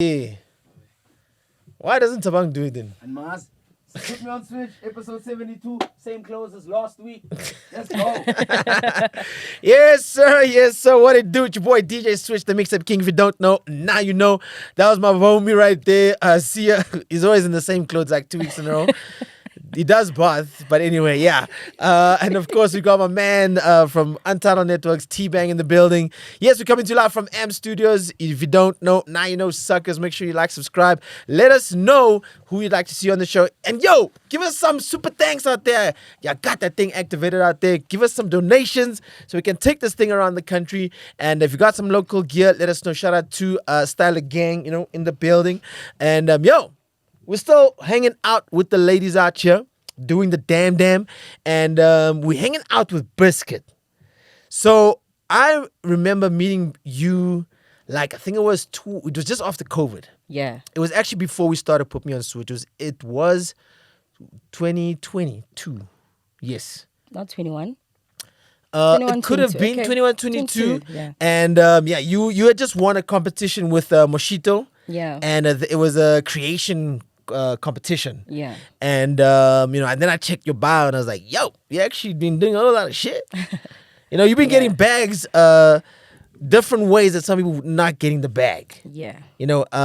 Yeah. Why doesn't Tabang do it then? And Mars, put me on Switch, episode 72, same clothes as last week. Let's go. Yes, sir. Yes, sir. What it do? It's your boy DJ Switch, the Mixup King. If you don't know, now you know. That was my homie right there. See ya. He's always in the same clothes like 2 weeks in a row. He does both, but anyway, yeah. And of course, we got my man from Untitled Networks, T-Bang in the building. Yes, we're coming to you live from AM Studios. If you don't know, now you know, suckers. Make sure you like, subscribe. Let us know who you'd like to see on the show. And yo, give us some super thanks out there. Yeah, got that thing activated out there. Give us some donations so we can take this thing around the country. And if you got some local gear, let us know. Shout out to Styler Gang, in the building. And yo, we're still hanging out with the ladies out here, doing the damn, and we're hanging out with Bizzcuit. So I remember meeting you, like I think it was just after COVID. Yeah. It was actually before we started Put Me On Switch. It was 2022. Yes. Not 21. It could have been okay. 21, 22. Yeah. And you had just won a competition with Moshito. Yeah. And it was a creation competition. Yeah. And and then I checked your bio and I was like, yo, you actually been doing a whole lot of shit. You've been getting bags different ways that some people not getting the bag. Yeah.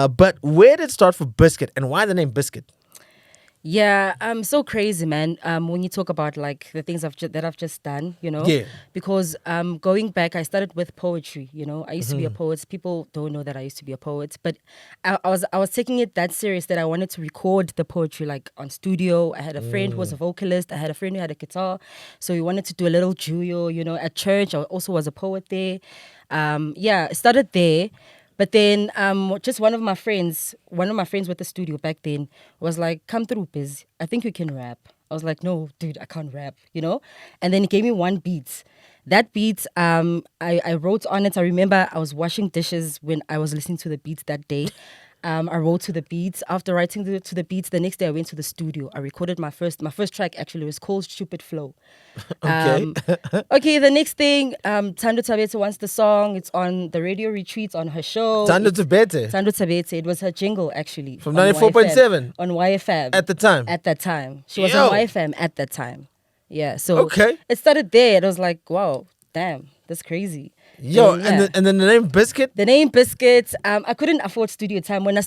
But where did it start for Bizzcuit and why the name Bizzcuit? Yeah, so crazy, man. When you talk about like the things that I've just done, Yeah. because going back, I started with poetry. I used to be a poet. People don't know that I used to be a poet, but I was taking it that serious that I wanted to record the poetry like on studio. I had a friend who was a vocalist. I had a friend who had a guitar, so we wanted to do a little duo. At church, I also was a poet there. It started there. But then just one of my friends with the studio back then was like, come through, Biz. I think you can rap. I was like, no, dude, I can't rap, And then he gave me one beat. That beat, I wrote on it. I remember I was washing dishes when I was listening to the beat that day. I wrote to the beats. After writing to the beats, the next day I went to the studio. I recorded my first track. Actually, it was called "Stupid Flow." Okay. Okay. The next thing, Tando Tabete wants the song. It's on the radio retreats on her show. Tando Tabete. Tando Tabete. It was her jingle actually From 94.7 on YFM at the time. At that time, she was Yo. on YFM at that time. Yeah. So Okay. it started there. It was like, wow, damn, that's crazy. Yo, Yeah. and then the name Bizzcuit. The name Bizzcuit, I couldn't afford studio time when I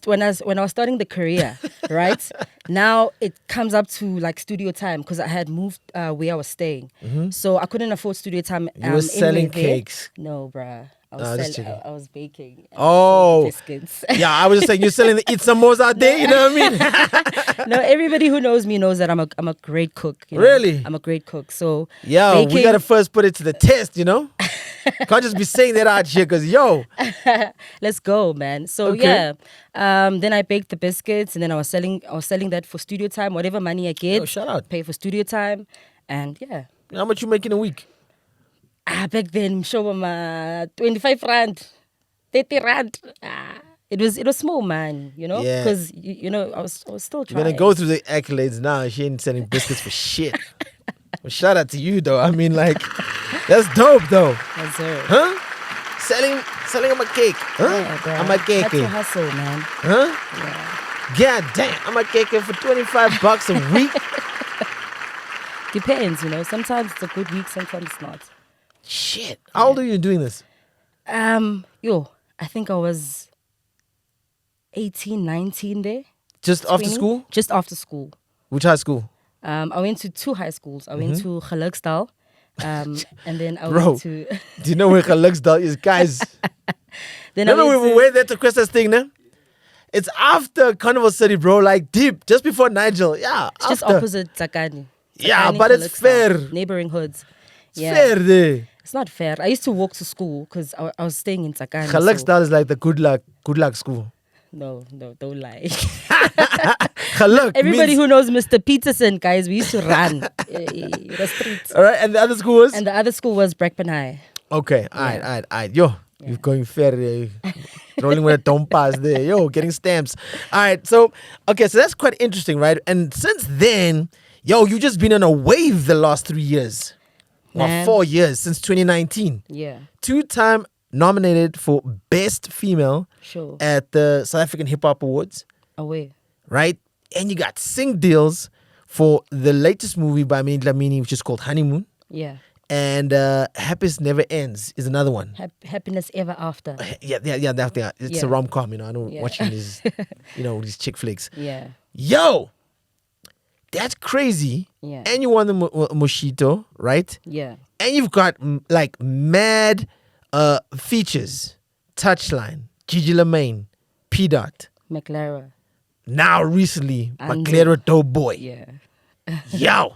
was starting the career, right? Now it comes up to like studio time because I had moved where I was staying. So I couldn't afford studio time. You were selling cakes. No, bruh. I was baking. Oh. Biscuits. Yeah, I was just saying you're selling the eat some more out there, you know what I mean? No, everybody who knows me knows that I'm a great cook. Really? I'm a great cook. So Yo, we baking- gotta first put it to the test, Can't just be saying that out here because let's go, man. So Okay. then I baked the biscuits, and then I was selling that for studio time. Whatever money I get, Yo, shout out. pay for studio time, and yeah. How much you make in a week? Back then, show 25 rand, 30 rand. It was small, man. Yeah. because I was still You're trying. gonna go through the accolades now. She ain't selling biscuits for shit. Well, shout out to you though. I mean, like, that's dope though. Yes, sir. Huh? Selling I'm a cake. Huh? Yeah, bro. I'm a cake. That's a hustle, man. Huh? Yeah. God damn, I'm a cake for $25 a week. Depends, Sometimes it's a good week, sometimes it's not. Shit. How old are you doing this? I think I was 18, 19 there. Just after 20? school? Just after school. Which high school? I went to 2 high schools. I went to Gelukstall, and then I Bro, went to... do you know where Gelukstall is, guys? then Remember I we went there to Christmas thing, no? It's after Carnival City, bro. Like deep, just before Nigel. Yeah, It's just after. opposite Tsakani. Yeah, Tsakani, but it's Gelukstall, fair. Neighboring hoods. It's fair there. It's not fair. I used to walk to school because I was staying in Tsakani. Gelukstall is like the good luck school. No, don't lie. Geluk Everybody means, who knows Mr. Peterson, guys, we used to run the streets. all right, and the other school was? And the other school was Brackpan High. Okay, all right. Yo, you're going fair there. Rolling with a tompas there. Yo, getting stamps. All right, so that's quite interesting, right? And since then, you've just been on a wave the last 3 years. Or Man. 4 years, since 2019. Yeah. 2-time nominated for Best Female Sure. at the South African Hip Hop Awards, Away. right? And you got sing deals for the latest movie by Minnie Dlamini, which is called Honeymoon. Yeah. And Happiness Never Ends is another one. Happiness ever after. Yeah. It's a Yeah. rom-com, I don't Yeah. watching these, these chick flicks. Yeah. Yo, that's crazy. Yeah. And you won the Moshito, right? Yeah. And you've got like mad features. Touchline, Gigi Lamaine, P. Dot. McLaren. Now recently, And- Maclero Dope Boy. Yeah. Yo.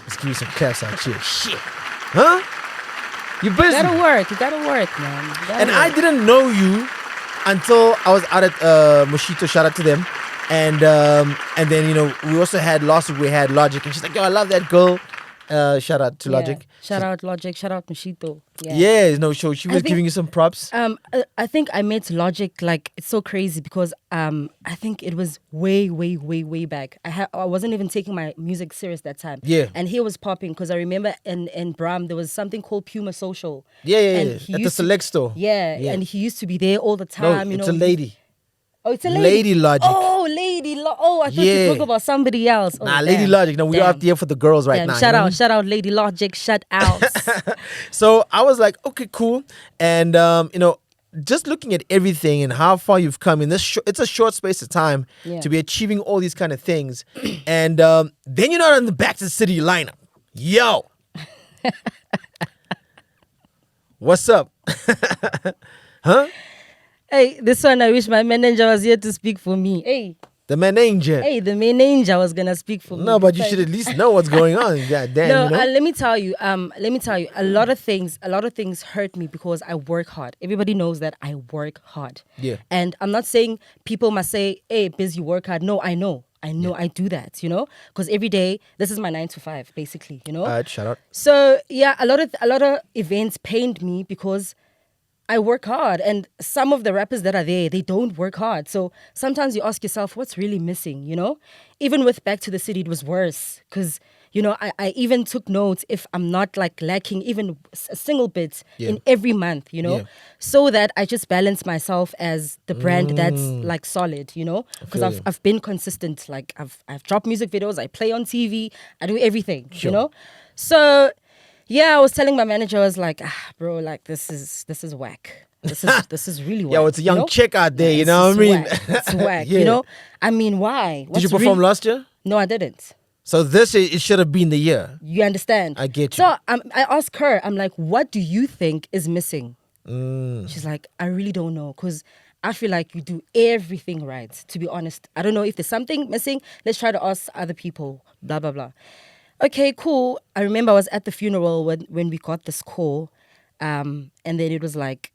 Let's give you some claps out here. Shit. Huh? You busy. You gotta work, man. And I didn't know you until I was out at Moshito. Shout out to them. And then, we also had last week we had Logic. And she's like, yo, I love that girl. Shout out to Logic. Shout out Logic. Shout out Machito. So she was think- giving you some props. I think I met Logic, like, it's so crazy because I think it was way, way, way, way back. I wasn't even taking my music serious that time. Yeah. And he was popping because I remember in Bram there was something called Puma Social. Yeah. And At he the used to- Select store. Yeah, and he used to be there all the No, time. it's a lady. Oh, it's a lady. Lady Logic. Oh, I thought Yeah. you talk about somebody else. Oh, Nah, Lady damn. Logic. No, we're Damn. out there for the girls right Damn. now. Shout out, Lady Logic. Shout out. So I was like, okay, cool. And, just looking at everything and how far you've come in this, it's a short space of time Yeah. to be achieving all these kind of things. And then you're not in the Back to the City lineup. Yo. What's up? Huh? Hey, this one I wish my manager was here to speak for me. The manager. Hey, the manager was gonna speak for me. No, but you should at least know what's going on. God damn, No, you know? let me tell you. A lot of things hurt me because I work hard. Everybody knows that I work hard. Yeah. And I'm not saying people must say, "Hey, Biz, you work hard." No, I know, I do that. Because every day, this is my 9 to 5, basically. All right, shout out. So yeah, a lot of events pained me because I work hard, and some of the rappers that are there, they don't work hard. So sometimes you ask yourself, what's really missing? Even with Back to the City, it was worse because I even took notes if I'm not like lacking even a single bit in every month, so that I just balance myself as the brand that's like solid, because feel you. I've been consistent. Like I've dropped music videos, I play on TV, I do everything, So yeah, I was telling my manager, I was like, bro, like this is whack. This is really whack. Yo, it's a young chick out there, you It's know what I mean? whack. It's whack, Yeah. I mean, why? Did you perform last year? No, I didn't. So it should have been the year. You understand? I get you. So I asked her, I'm like, what do you think is missing? Mm. She's like, I really don't know, because I feel like you do everything right, to be honest. I don't know if there's something missing. Let's try to ask other people, blah, blah, blah. Okay, cool. I remember I was at the funeral when we got this call, and then it was like,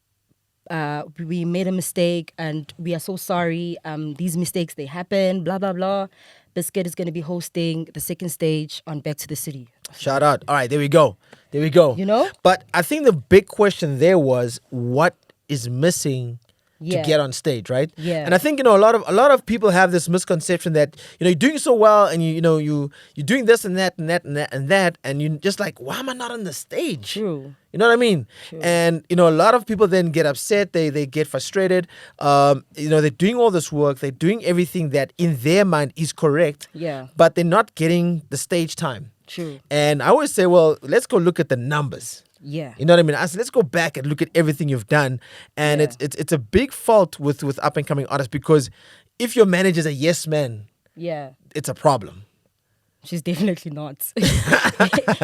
we made a mistake and we are so sorry. These mistakes, they happen, blah, blah, blah. Bizzcuit is going to be hosting the second stage on Back to the City. Shout out. All right, there we go. But I think the big question there was what is missing to Yeah. get on stage, right? Yeah. And I think a lot of people have this misconception that you're doing so well and you're doing this and that and that and that and that and you're just like, why am I not on the stage? True. You know what I mean? And a lot of people then get upset. They get frustrated. They're doing all this work. They're doing everything that in their mind is correct. Yeah. But they're not getting the stage time. True. And I always say, well, let's go look at the numbers. Yeah. You know what I mean? I said, let's go back and look at everything you've done. And Yeah. it's a big fault with up and coming artists because if your manager's a yes man, Yeah. it's a problem. She's definitely not.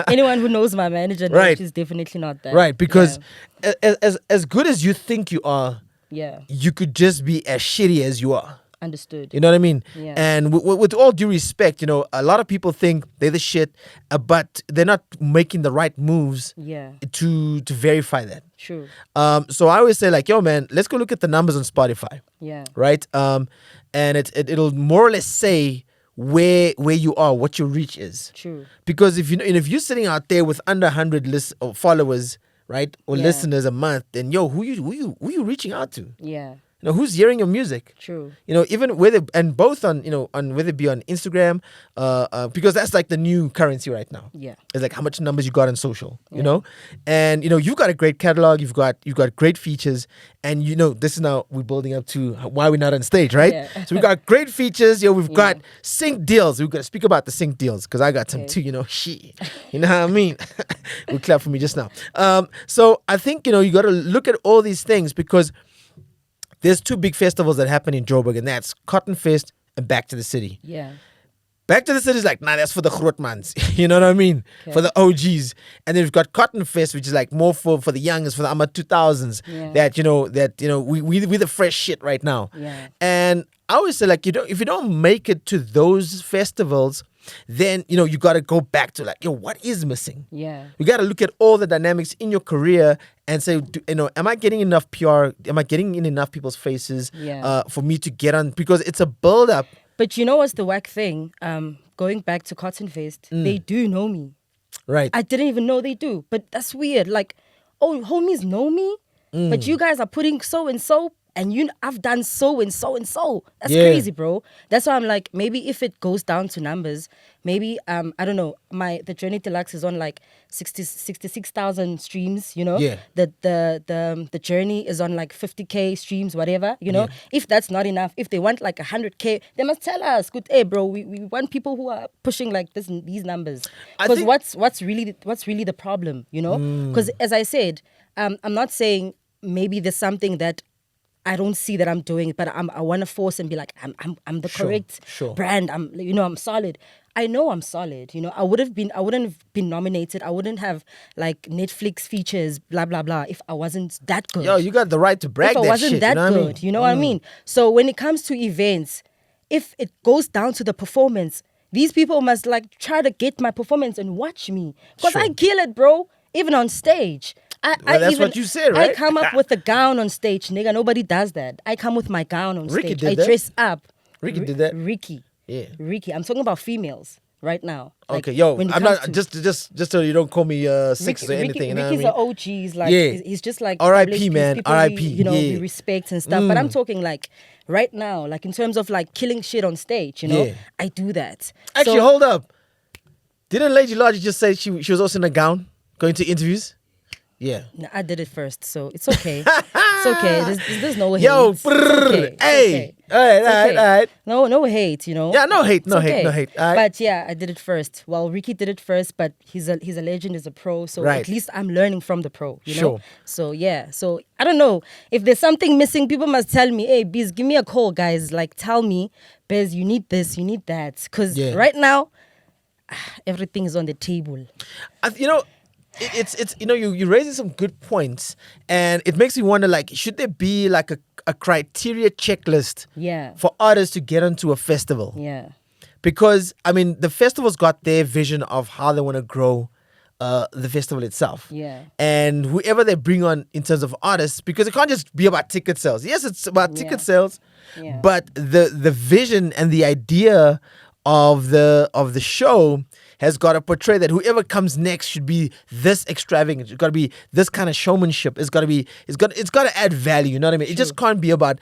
Anyone who knows my manager knows Right. she's definitely not that. Right? Because as good as you think you are, Yeah. you could just be as shitty as you are. Understood. You know what I mean? Yeah. And with all due respect, a lot of people think they're the shit, but they're not making the right moves Yeah. to verify that. True. So I always say like, yo, man, let's go look at the numbers on Spotify, Yeah. right? And it'll more or less say where you are, what your reach is. True. Because if you're sitting out there with under 100 followers, right, or Yeah. listeners a month, then yo, who you reaching out to? Yeah. who's hearing your music? True. Even whether and both on on whether it be on Instagram, because that's like the new currency right now. Yeah. It's like how much numbers you got on social, Yeah. and you've got a great catalog, you've got great features, and this is now we're building up to why we're not on stage, right? Yeah. So we got great features, we've got sync deals. We've got to speak about the sync deals because I got some Okay. too, shit. You know what I mean? We clap for me just now. So I think you got to look at all these things because there's two big festivals that happen in Joburg, and that's Cotton Fest and Back to the City. Yeah. Back to the City is like, nah, that's for the Grootmans. You know what I mean? Okay. For the OGs. And then we've got Cotton Fest, which is like more for the youngest, for the AMA 2000s. Yeah. We the fresh shit right now. Yeah. And I always say, like, if you don't make it to those festivals, then, you got to go back to like, what is missing? Yeah. You got to look at all the dynamics in your career and say, am I getting enough PR? Am I getting in enough people's faces for me to get on? Because it's a build-up. But you know what's the whack thing? Going back to Cotton Fest, they do know me. Right. I didn't even know they do. But that's weird. Like, oh, homies know me, but you guys are putting so and so, and I've done so and so and so. That's crazy, bro. That's why I'm like, maybe if it goes down to numbers, maybe I don't know. The Journey Deluxe is on like 66,000 streams. Yeah. The Journey is on like 50K streams, whatever. If that's not enough, if they want like 100K, they must tell us. Good, hey, bro, we want people who are pushing like these numbers. Because what's really the problem? Because as I said, I'm not saying maybe there's something that I don't see that I'm doing it, but I want to force and be like, I'm the correct brand. I'm solid. I know I'm solid. I wouldn't have been nominated. I wouldn't have like Netflix features, blah blah blah, if I wasn't that good. Yo, you got the right to brag if I that wasn't shit. that You know good, what I mean? you know what I mean? So when it comes to events, if it goes down to the performance, these people must like try to get my performance and watch me because I kill it, bro. Even on stage. That's what you said, right? I come up with a gown on stage, nigga. Nobody does that. I come with my gown on Ricky stage. did I that. dress up. Ricky did that. Ricky. Yeah. Ricky. I'm talking about females right now. Like, Okay, yo, when it I'm comes not to- just so you don't call me six or anything. You know Ricky's what I mean? the OGs. Like, Yeah. he's just like R.I.P., established man. people R.I.P., we yeah. respect and stuff. But I'm talking like right now, like in terms of like killing shit on stage. Yeah. I do that. Actually, So- hold up. Didn't Lady Lodge just say she was also in a gown going to interviews? Yeah. No, I did it first, so it's okay. It's okay. There's no hate. Yo, It's okay. It's hey. okay. All right, It's all right, okay. all right. No hate, Yeah, no hate, It's no hate, okay. no hate. All right. But yeah, I did it first. Well, Ricky did it first, but he's a legend, he's a pro, so Right. at least I'm learning from the pro, you know? Sure. So yeah, so I don't know. If there's something missing, people must tell me, hey, Biz, give me a call, guys. Like, tell me, Biz, you need this, you need that. Because right now, everything is on the table. It's you're raising some good points, and it makes me wonder, like, should there be like a criteria checklist Yeah. for artists to get onto a festival? Yeah. Because I mean, the festival's got their vision of how they want to grow the festival itself. Yeah. And whoever they bring on in terms of artists, because it can't just be about ticket sales. Yes, it's about ticket sales, Yeah. but the vision and the idea of the show has got to portray that whoever comes next should be this extravagant. It's got to be this kind of showmanship. It's got to add value. You know what I mean? It just can't be about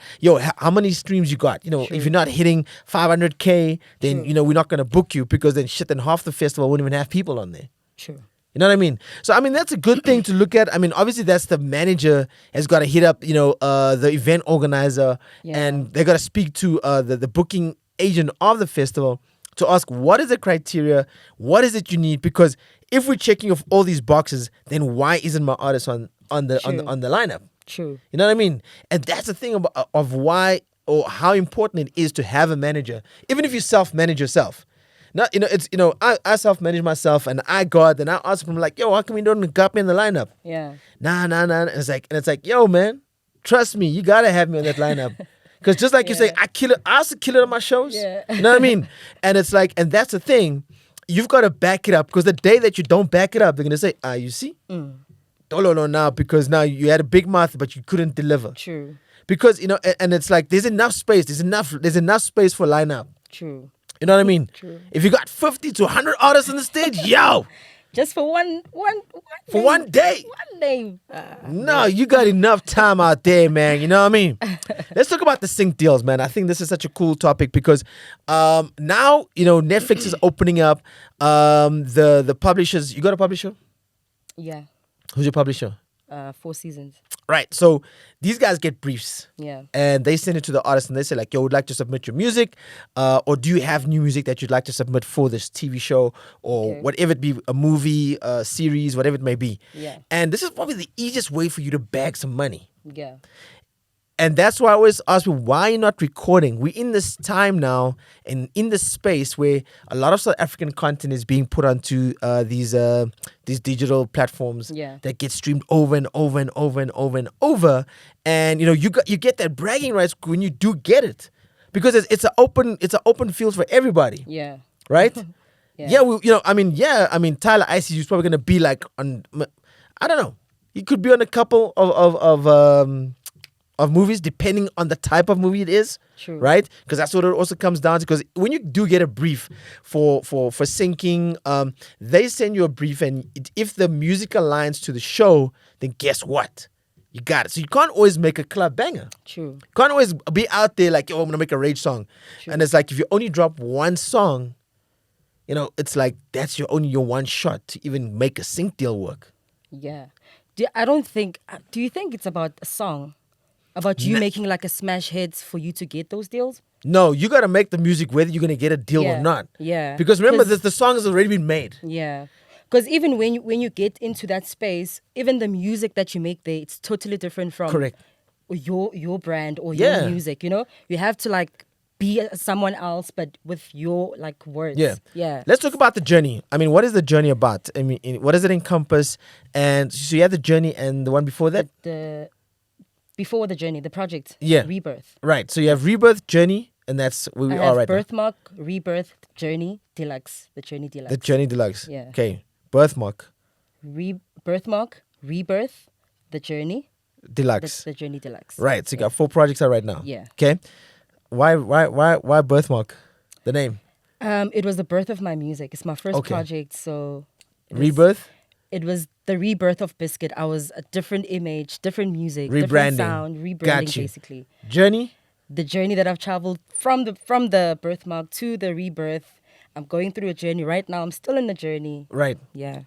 how many streams you got. If you're not hitting 500K, then we're not going to book you, because then half the festival wouldn't even have people on there. True. You know what I mean? So I mean, that's a good thing to look at. I mean, obviously that's the manager has got to hit up the event organizer, and they got to speak to the booking agent of the festival to ask, what is the criteria, what is it you need? Because if we're checking off all these boxes, then why isn't my artist on the lineup? True. You know what I mean? And that's the thing of why, or how important it is to have a manager, even if you self-manage yourself. Not, I self-manage myself, and I ask them, like, yo, how come you don't got me in the lineup? Yeah. Nah. And it's like, yo, man, trust me, you gotta have me on that lineup. Because just like you say, I also kill it on my shows. Yeah. You know what I mean? And it's like, and that's the thing, you've got to back it up, because the day that you don't back it up, they're gonna say, you see, don't now, because now you had a big mouth, but you couldn't deliver. True. Because and it's like there's enough space. There's enough space for lineup. True. You know what I mean? True. If you got 50 to 100 artists on the stage, yo, Just for one For name. one day. One name. No, you got enough time out there, man. You know what I mean? Let's talk about the sync deals, man. I think this is such a cool topic because now, Netflix is opening up the publishers. You got a publisher? Yeah. Who's your publisher? 4 seasons. Right. So these guys get briefs. Yeah. And they send it to the artist and they say like, yo, would like to submit your music, or do you have new music that you'd like to submit for this TV show or Okay. whatever it be, a movie, a series, whatever it may be. Yeah. And this is probably the easiest way for you to bag some money. Yeah. And that's why I always ask me, why are you not recording? We're in this time now and in this space where a lot of South African content is being put onto these digital platforms Yeah. that get streamed over and over and over and over and over. And you get that bragging rights when you do get it, because it's an open field for everybody, Yeah. right? Yeah. Tyler Icy is probably gonna be like on, I don't know, he could be on a couple of movies, depending on the type of movie it is. True. Right? Because that's what it also comes down to. Because when you do get a brief for syncing, they send you a brief, and if the music aligns to the show, then guess what? You got it. So you can't always make a club banger. True. You can't always be out there like, yo, I'm gonna make a rage song. True. And it's like if you only drop one song, it's like that's your one shot to even make a sync deal work. Yeah. Do you think it's about a song? About you making like a smash hits for you to get those deals? No, you gotta make the music whether you're gonna get a deal or Yeah. not. Yeah. Because remember, 'Cause- the song has already been made. Yeah. Because even when you get into that space, even the music that you make there, it's totally different from Correct. your brand or Yeah. your music. You have to like be someone else, but with your like words. Yeah. Yeah. Let's talk about the journey. I mean, what is the journey about? I mean, what does it encompass? And so you have the journey and the one before that? Before the journey, the project. Yeah. Rebirth. Right. So you have Rebirth, Journey, and that's where we I are have right now. Birthmark, Rebirth, Journey, Deluxe. The Journey Deluxe. The Journey Deluxe. Yeah. Okay. Birthmark, Birthmark, Rebirth, The Journey, Deluxe. the Journey Deluxe. Right. So you got 4 projects out right now. Yeah. Okay. Why Birthmark? The name. It was the birth of my music. It's my first Okay. project, so it was- Rebirth. It was the rebirth of Bizzcuit. I was a different image, different music, Rebranding. different sound, rebranding Got you. basically. Journey. The journey that I've traveled from the birthmark to the rebirth. I'm going through a journey right now. I'm still in the journey. Right. Yeah.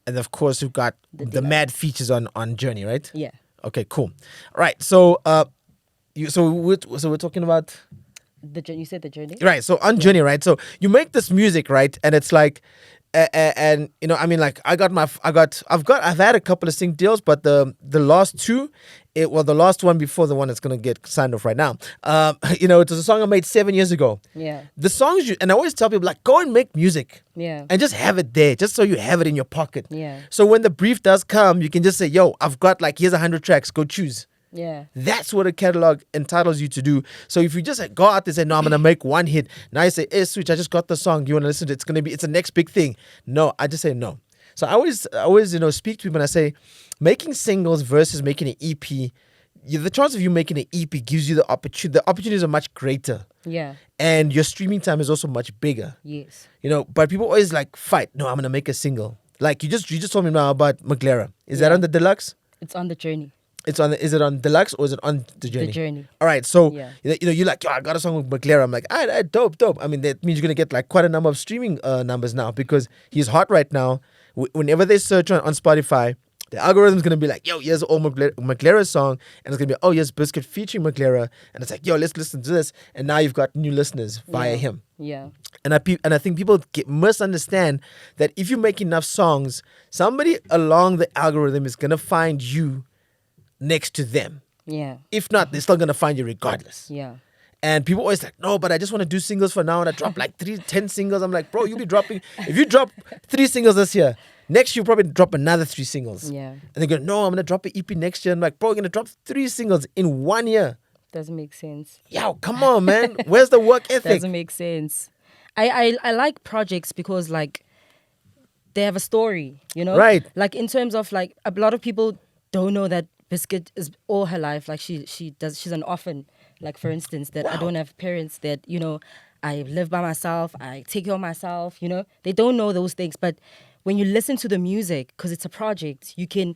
And of course, we've got The the mad features on Journey, right? Yeah. Okay, cool. All right. So we're talking about. The journey. You said the journey. Right. So on Journey, right? So you make this music, right? And it's like, and like I've had a couple of sync deals, but the last two, the last one before the one that's gonna get signed off right now. It was a song I made 7 years ago. Yeah. The songs and I always tell people like, go and make music. Yeah. And just have it there, just so you have it in your pocket. Yeah. So when the brief does come, you can just say, yo, I've got here's 100 tracks, go choose. Yeah. That's what a catalog entitles you to do. So if you just go out there and say, no, I'm gonna make one hit. Now you say, hey, Switch, I just got the song. You wanna listen to it? It's the next big thing. No, I just say no. So I always speak to people and I say, making singles versus making an EP, the chance of you making an EP gives you the opportunity. The opportunities are much greater. Yeah. And your streaming time is also much bigger. Yes. But people always fight. No, I'm gonna make a single. Like you just told me now about Maglera. Is that Yeah. on the deluxe? It's on the journey. Is it on deluxe or is it on the journey? The journey. All right, so Yeah. you're like, yo, I got a song with McLaren. I'm like, all right, dope. I mean, that means you're gonna get quite a number of streaming numbers now because he's hot right now. Whenever they search on Spotify, the algorithm's gonna be like, yo, here's all McLaren song, and it's gonna be, oh, here's Bizzcuit featuring McLaren, and it's like, yo, let's listen to this, and now you've got new listeners via Yeah. him. Yeah. And I think people misunderstand that if you make enough songs, somebody along the algorithm is gonna find you next to them. Yeah. If not, they're still gonna find you regardless. Yeah. And people always like, no, but I just want to do singles for now, and I drop 10 singles. I'm like, bro, you'll be dropping. If you drop 3 singles this year, next year you'll probably drop another 3 singles. Yeah. And they go, no, I'm gonna drop an EP next year. I'm like, bro, you're gonna drop 3 singles in 1 year. Doesn't make sense. Yo, come on, man. Where's the work ethic? Doesn't make sense. I like projects because they have a story, Right. Like in terms of a lot of people don't know that Bizzcuit is all her life. Like she's an orphan. Like for instance, that I don't have parents that, I live by myself, I take care of myself, They don't know those things. But when you listen to the music, because it's a project, you can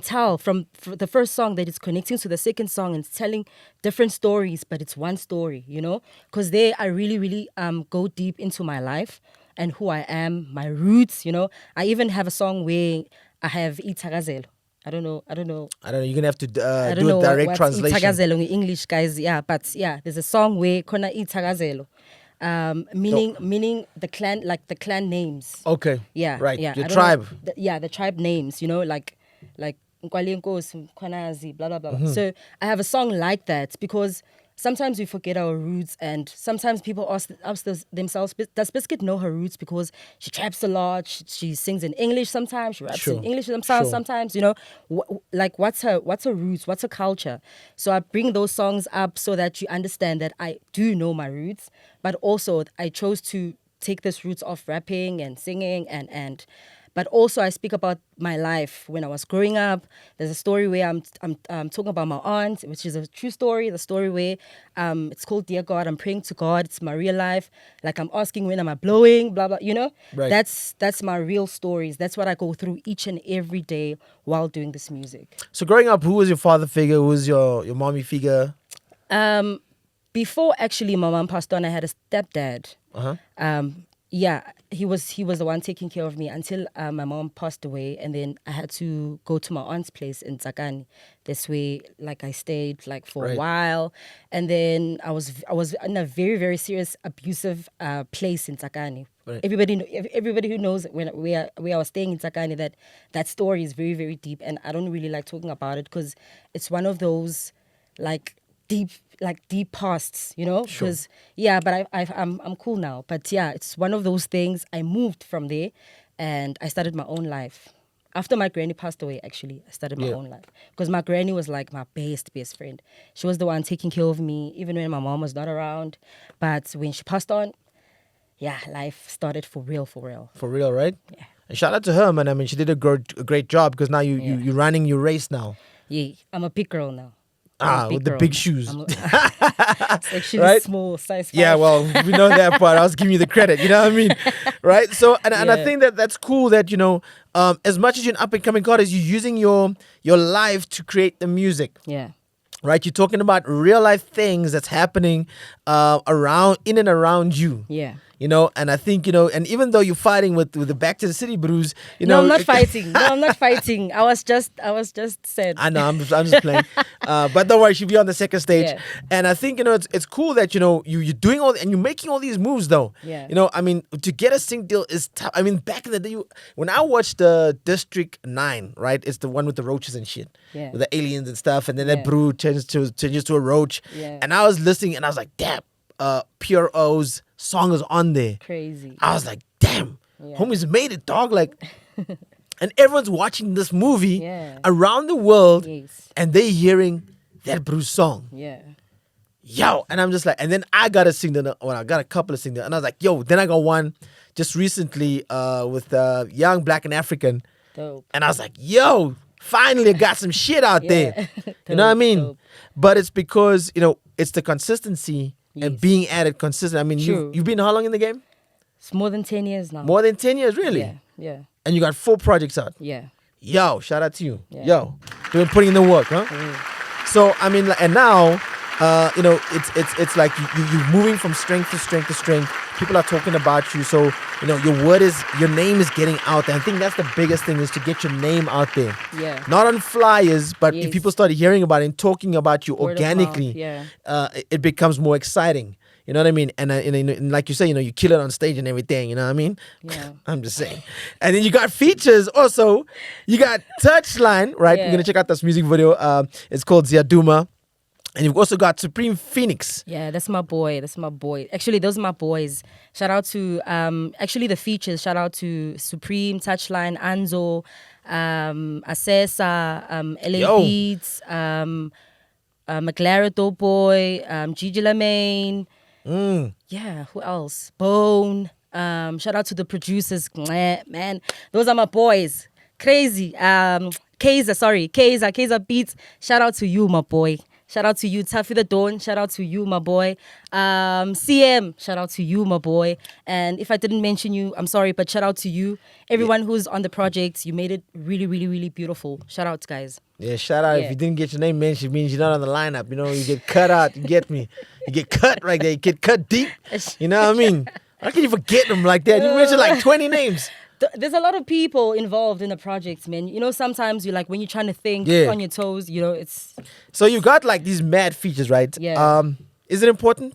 tell from the first song that it's connecting to the second song and it's telling different stories, but it's one story, you know? Because there I really, really go deep into my life and who I am, my roots, you know? I even have a song where I have Itagazelo. I don't know. I don't know. You're gonna have to I don't do know a direct what's translation. Itagazelo in English, guys. Yeah, but yeah, there's a song where Kona Itagazelo. Meaning the clan names. Okay. Yeah. Right. Yeah. Your I don't know. tribe. The tribe names, you know, like Nkwali Nkosi, Mkhwanazi, blah blah blah. So I have a song like that because sometimes we forget our roots, and sometimes people ask themselves, does Bizzcuit know her roots? Because she traps a lot, she sings in English sometimes, she raps Sure. in English Sure. sometimes, you know, what's her roots, what's her culture? So I bring those songs up so that you understand that I do know my roots, but also I chose to take this roots of rapping and singing and but also I speak about my life when I was growing up. There's a story where I'm talking about my aunt, which is a true story. The story where it's called Dear God, I'm praying to God. It's my real life. Like I'm asking when am I blowing, blah blah. You know, Right. That's my real stories. That's what I go through each and every day while doing this music. So growing up, who was your father figure? Who was your mommy figure? Before actually my mom passed on, I had a stepdad. Yeah, he was the one taking care of me until my mom passed away, and then I had to go to my aunt's place in Tsakani. This way, like I stayed like for Right. a while, and then I was in a very very serious abusive place in Tsakani. Right. Everybody who knows where I was staying in Tsakani, that story is very very deep, and I don't really like talking about it because it's one of those like deep pasts, you know? Sure. Because but I'm cool now. But yeah, it's one of those things. I moved from there, and I started my own life. After my granny passed away, actually, I started my own life because my granny was like my best friend. She was the one taking care of me, even when my mom was not around. But when she passed on, yeah, life started for real. For real, right? Yeah. And shout out to her, man. I mean, she did a great job because now you're running your race now. Yeah, I'm a big girl now. I'm a big With the girl big now. shoes. It's actually Right? small, size 5. Yeah, well, we know that part. I was giving you the credit. You know what I mean? Right? So, and I Yeah. think that's cool that, you know, as much as you're an up-and-coming artist, you're using your life to create the music. Yeah. Right? You're talking about real-life things that's happening in and around you. Yeah. You know, and I think, you know, and even though you're fighting with the Back to the City Brews, you No, know... I'm not fighting. No, I'm not fighting. I was just sad. I know, I'm just playing. But don't worry, she'll be on the second stage. Yeah. And I think, you know, it's cool that, you know, you're doing all, and you're making all these moves, though. Yeah. You know, I mean, to get a sync deal is tough. I mean, back in the day, when I watched the District 9, right? It's the one with the roaches and shit. Yeah. With the aliens and stuff. And then that Yeah. brew changes to a roach. Yeah. And I was listening, and I was like, damn, Pure O's song is on there. Crazy. I was like, damn, Yeah. homies made it, dog. Like, and everyone's watching this movie Yeah. around the world, Yes. and they hearing that Bruce song. Yeah. Yo, and I'm just like, and then I got to sing I got a couple of sing and I was like, yo, then I got one just recently with Young Black and African, Dope. and I was like, yo, finally I got some shit out there. You know what I Dope, mean? dope. But it's because, you know, it's the consistency and Yes. being at it consistent. I mean, True. you've been how long in the game? It's more than 10 years now. More than 10 years, really? Yeah. Yeah. And you got 4 projects out. Yeah. Yo, shout out to you. Yeah. Yo, you've been putting in the work, huh? So I mean, and now, you know, it's like you're moving from strength to strength to strength. People are talking about you, so you know your name is getting out there. I think that's the biggest thing, is to get your name out there. Yeah. Not on flyers, but if Yes. people start hearing about it and talking about you Word of organically, mouth, yeah. it becomes more exciting. You know what I mean? And like you say, you know, you kill it on stage and everything. You know what I mean? Yeah. I'm just saying. And then you got features also. You got Touchline, right? We're Yeah. gonna check out this music video. It's called Ziaduma. And you've also got Supreme Phoenix. Yeah, that's my boy. Actually, those are my boys. Shout out to actually the features. Shout out to Supreme, Touchline, Anzo, Assessa, LA Yo. Beats, McLaren Dope Boy, Gigi Lamaine. Yeah, who else? Bone. Shout out to the producers. Mwah, man, those are my boys. Crazy. Kaiser Beats. Shout out to you, my boy. Shout out to you. Taffy the Dawn, shout out to you, my boy. CM, shout out to you, my boy. And if I didn't mention you, I'm sorry, but shout out to you. Everyone who's on the project, you made it really, really, really beautiful. Shout out, guys. Yeah, shout out. Yeah. If you didn't get your name mentioned, it means you're not on the lineup. You know, you get cut out. You get me? You get cut right there. You get cut deep. You know what I mean? How can you forget them like that? You mentioned like 20 names. There's a lot of people involved in the project, man. You know, sometimes you're like, when you're trying to think on your toes, you know, it's... So you got like these mad features, right? Yeah. Is it important?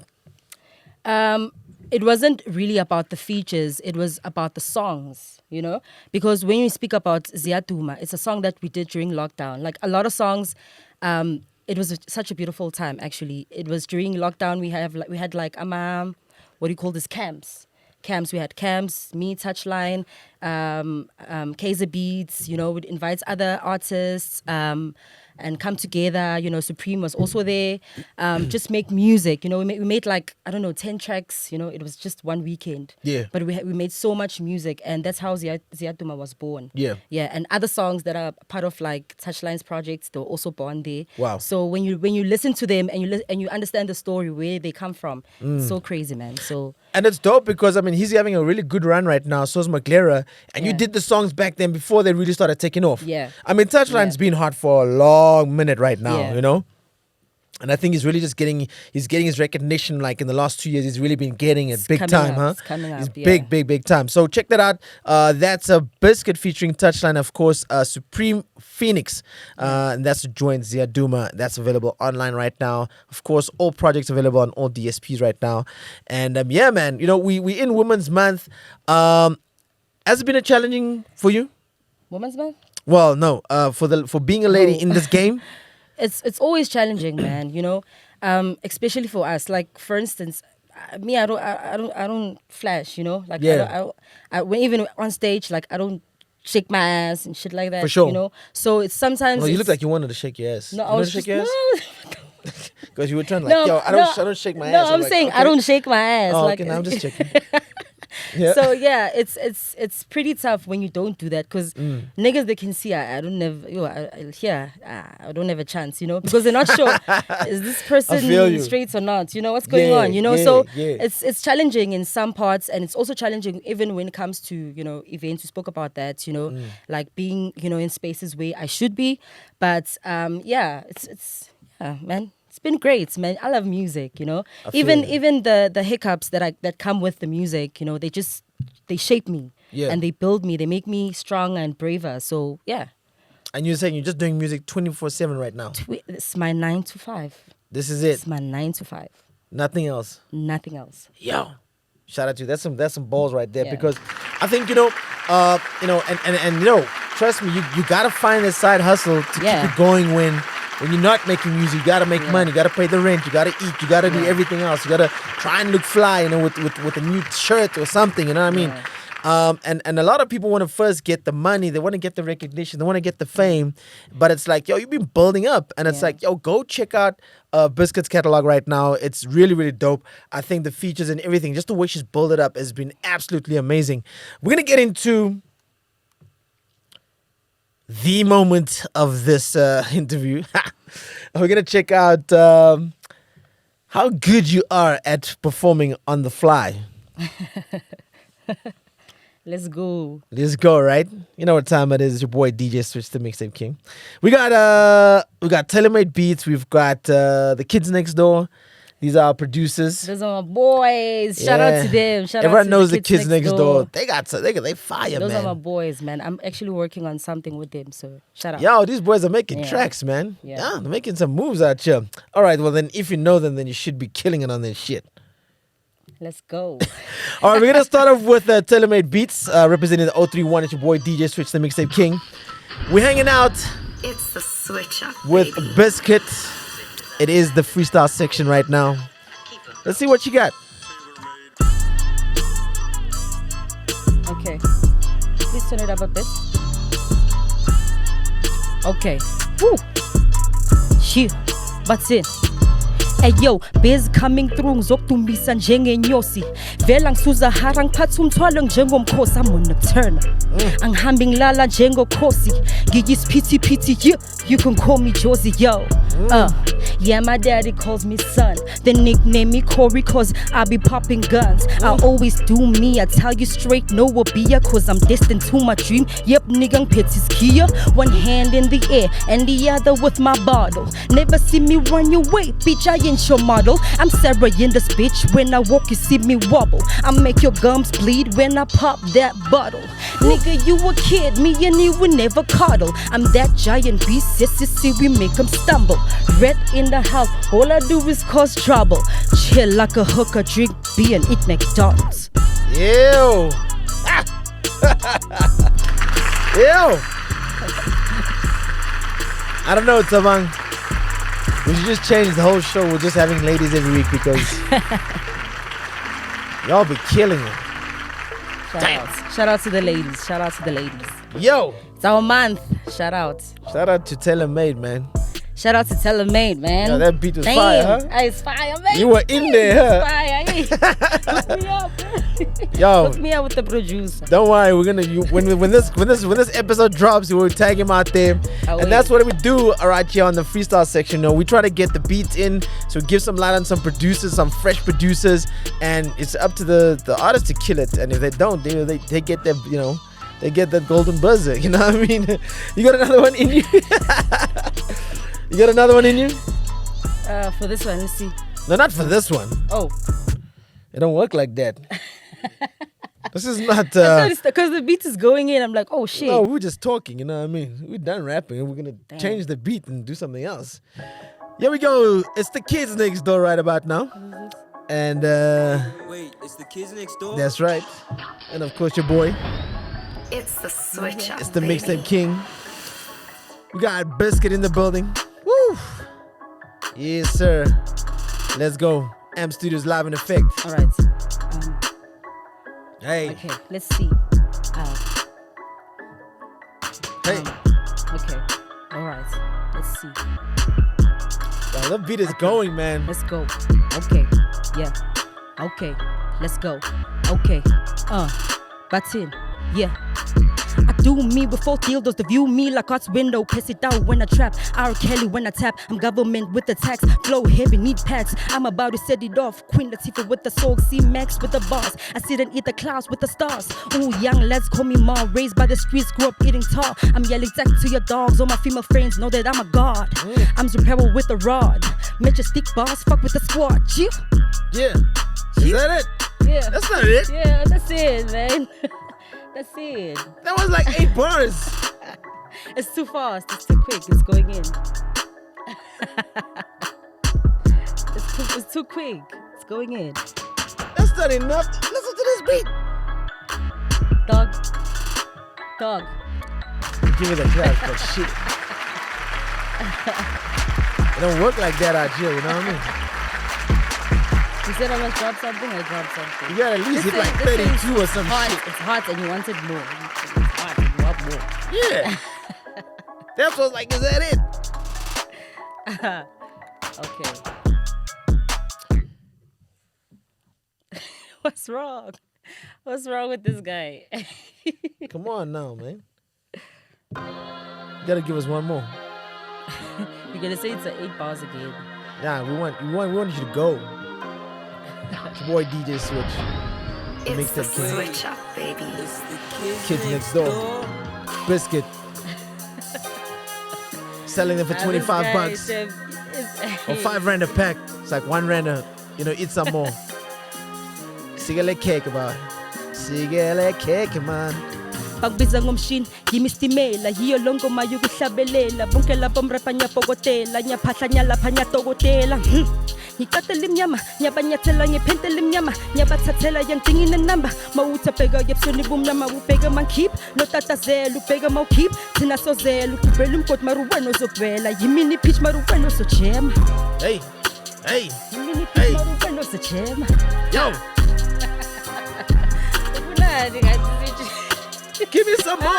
It wasn't really about the features. It was about the songs, you know? Because when you speak about Ziyaduma, it's a song that we did during lockdown. Like a lot of songs, it was such a beautiful time, actually. It was during lockdown. We had like what do you call this? Camps. We had camps, me, Touchline, Kaiser Beats, you know, would invite other artists and come together. You know, Supreme was also there. Just make music. You know, we made like, I don't know, 10 tracks. You know, it was just one weekend. Yeah. But we made so much music, and that's how Ziyaduma was born. Yeah. Yeah, and other songs that are part of like Touchline's projects, they were also born there. Wow. So when you listen to them and you understand the story, where they come from, it's so crazy, man. So... And it's dope because, I mean, he's having a really good run right now. So's McLaren. And you did the songs back then before they really started taking off. Yeah. I mean, Touchline's been hot for a long minute right now, you know? And I think he's really just getting his recognition. Like in the last 2 years, he's really been getting it big time, huh? It's coming up, He's big time. So check that out. That's a Bizzcuit featuring Touchline, of course, Supreme Phoenix. And that's to join Ziyaduma. That's available online right now. Of course, all projects available on all DSPs right now. And yeah, man, you know, we in Women's Month. Has it been a challenging for you? Women's Month? Well, no. For being a lady in this game. It's always challenging, man. You know, especially for us. Like for instance, me, I don't flash. You know, like when even on stage, like I don't shake my ass and shit like that. For sure. You know, so it's sometimes. Well, you look like you wanted to shake your ass. No, you I was shake just your ass? no. Because you were trying like, I don't shake my ass. No, I'm like, saying okay. I don't shake my ass. Oh, like, okay, now I'm just checking. Yeah. So yeah, it's pretty tough when you don't do that, because niggas, they can see I don't have a chance, you know, because they're not sure is this person straight or not, you know, what's going on, you know. It's challenging in some parts, and it's also challenging even when it comes to, you know, events. We spoke about that, you know, like being, you know, in spaces where I should be, but it's man. It's been great, man. I love music, you know. Even the hiccups that come with the music, you know, they shape me, and they build me. They make me stronger and braver. So yeah. And you're saying you're just doing music 24/7 right now. It's my 9 to 5. This is it. It's my 9 to 5. Nothing else. Nothing else. Yo, shout out to you. That's some balls right there, Yeah. because I think and you know, trust me, you gotta find a side hustle to keep it going when you're not making music. You gotta make money. You gotta pay the rent. You gotta eat. You gotta do everything else. You gotta try and look fly, you know, with a new shirt or something. You know what I mean? And a lot of people want to first get the money. They want to get the recognition. They want to get the fame. But it's like, yo, you've been building up, and it's like, yo, go check out Bizzcuit's catalog right now. It's really, really dope. I think the features and everything, just the way she's built it up, has been absolutely amazing. We're gonna get into the moment of this interview. We're going to check out how good you are at performing on the fly. Let's go. Let's go, right? You know what time it is. It's your boy DJ Switch, the Mixtape King. We got Tailor-Made Beats. We've got the Kids Next Door. These are our producers. Those are my boys. Shout out to them. Everyone knows the Kids Next Door. They fire, Those man. are my boys, man. I'm actually working on something with them, so shout out. Yo, these boys are making tracks, man. Yeah, they're making some moves out here. All right, well then, if you know them, then you should be killing it on this shit. Let's go. All right, we're gonna start off with Tailor-Made Beats, representing the 031. It's your boy DJ Switch, the Mixtape King. We're hanging out. It's the switch up with Bizzcuit. It is the freestyle section right now. Let's see what you got. Okay. Please turn it up a bit. Okay. Woo. Shit. What's it? Hey yo, Biz coming through ngizokudumbisa njengenyosi vela ngisuzahara ngiphatha umthwalo njengomkhosi I'm on the turn angihamba ngilala njengokhosi ngiyisiphithiphithi You can call me Josie, yo. Yeah, my daddy calls me son. They nickname me Corey cause I be popping guns. I always do me, I tell you straight, no will be ya cause I'm destined to my dream. Yep, nigga, pits Kia. One hand in the air and the other with my bottle. Never see me run your way, bitch, I ain't your model. I'm Sarah in this bitch, when I walk you see me wobble. I make your gums bleed when I pop that bottle. Nigga, you a kid, me and you will never cuddle. I'm that giant beast, see we make them stumble. Red in the house, all I do is cause trouble. Chill like a hooker, drink beer and eat McDonald's. Ew. Ew. I don't know, Tabang. We should just change the whole show. We're just having ladies every week because y'all be killing it. Shout out to the ladies. Shout out to the ladies. Yo. It's our month. Shout out. Shout out to Tailor-Made, man. Shout out to Tailor-Made, man. Yo, that beat was Damn. fire, huh? Hey, it's fire, man. You were in there, huh? It's fire. Hook me up. Yo. Hook me up with the producer. Don't worry, we're gonna when this episode drops, we'll tag him out there, and that's what we do right here on the freestyle section. We try to get the beats in, so give some light on some producers, some fresh producers, and it's up to the artists to kill it. And if they don't, they get their they get that golden buzzer. You know what I mean? You got another one in you? You got another one in you? For this one, let's see. No, not for this one. Oh. It don't work like that. This is not... Because the beat is going in, I'm like, oh shit. No, we're just talking, you know what I mean? We're done rapping and we're going to change the beat and do something else. Here we go. It's the Kids Next Door right about now. And... Wait, it's the Kids Next Door? That's right. And of course your boy. It's the switch up. It's the baby. Mixtape King. We got Bizzcuit in the building. Woo! Yes, sir. Let's go. Am Studios live in effect. All right. Hey. Okay, let's see. Hey. Okay. All right. Let's see. Yo, that beat is going, man. Let's go. Okay. Yeah. Okay. Let's go. Okay. Batin. Yeah. I do me with 4 dildos to view me like God's window. Piss it out when I trap. R. Kelly when I tap. I'm government with the tax. Flow heavy, need pads. I'm about to set it off. Queen Latifah with the soul. C-Max with the boss. I sit and eat the clouds with the stars. Ooh, young lads call me Ma. Raised by the streets, grew up eating tall. I'm yelling back to your dogs. All my female friends know that I'm a god. I'm Zumpero with the rod. Majestic boss, fuck with the squad. Yeah. Is that it? Yeah. That's not it. Yeah, that's it, man. That's it. That was like 8 bars. It's too fast. It's too quick. It's going in. It's too quick. It's going in. That's not enough. Listen to this beat. Dog. Give me the clap, but shit. It don't work like that out here, you know what I mean? You said I must drop something, I dropped something. You gotta at least hit like 32 or some hot. shit. It's hot and you wanted more. It's hot and you want more. Yeah. That's what's like, is that it? Okay. What's wrong? What's wrong with this guy? Come on now, man. You gotta give us one more. You're gonna say it's 8 bars again. Nah, we want you to go. It's your boy DJ Switch. It's the Mixtape King. switch up, baby. It's the Kids Next Door. Bizzcuit. Selling them for 25 bucks. Or 5 rand a pack. It's like 1 rand a, eat some more. Sigale cake about it. Sigale cake, man. Pagbiza ngomshin, gimistimela, hiyo longo mayo kuhlabelela, bonke lapho mrapa nyapokotela, nyaphahla nyalapha nyatokotela. Ngikatela imnyama, nyabanyathela ngephentela imnyama, nyabathathela yantingine number, mawutha bheka yebusweni bumnyama, ubheka mankhip, notatazela, ubheka mawkhip, thina sozela, ukubhela umgodi maru wena uzovela, yimini pitch maru wena uzojema. Hey. Yimini pitch maru wena uzojema. Yo. Give me some more.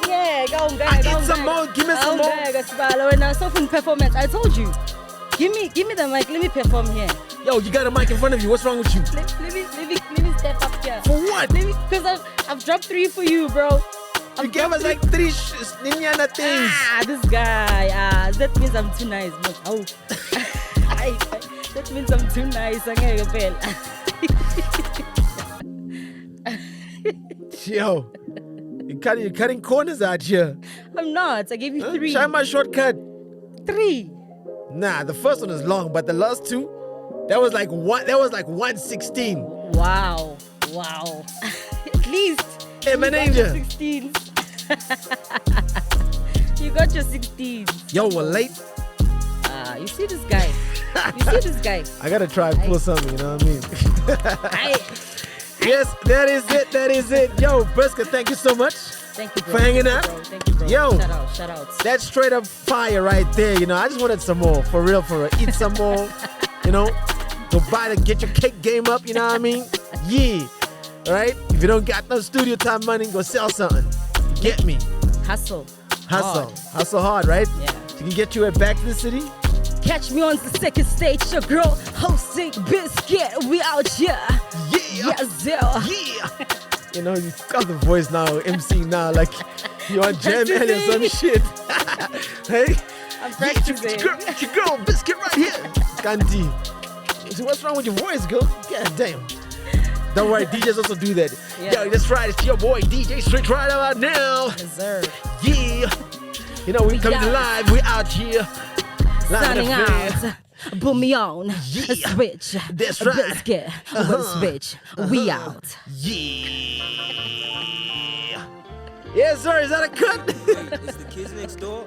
Yeah, go on, I need some more. Give me some more. When I saw from performance, I told you. Give me the mic. Let me perform here. Yo, you got a mic in front of you. What's wrong with you? Let me step up here. For what? Because I've dropped 3 for you, bro. You gave us like 3 ninyana things. This guy. That means I'm too nice. But, that means I'm too nice. Angeke phela. Yo, you're cutting corners out here. I'm not. I gave you 3. Try my shortcut. 3. Nah, the first one is long, but the last 2, that was like 116. Wow. At least. Hey, you my got ninja. your 16s. You got your 16s. Yo, we're late. You see this guy. I gotta try and pull something, you know what I mean? Yes, that is it. Yo, Bizzcuit, thank you so much. Thank you, bro. For hanging out. Thank you, bro. Yo. Shout out. That's straight up fire right there, you know. I just wanted some more, for real. Eat some more, you know. Go get your cake game up, you know what I mean? Yeah, right? If you don't got no studio time money, go sell something. You get me? Hustle hard, right? Yeah. So can get you back to the city. Catch me on the second stage, your girl hosting Bizzcuit. We out here. Yeah. Yeah. You know, you got the voice now, MC now, like you on Jam L or some shit. Hey, I'm practicing. It's your girl, Bizzcuit right here. Gandhi. So what's wrong with your voice, girl? God damn. Don't worry, DJs also do that. Yeah. Yo, that's right. It's your boy DJ Switch right about now. Deserve. Yeah. You know, we coming out. live. We out here. Live Signing in the out. fan. Boom me on. Yeah. Switch. That's right. Bizzcuit. With a switch. We out. Yeah. Yes, sir. Is that a cut? Wait, it's the kids next door?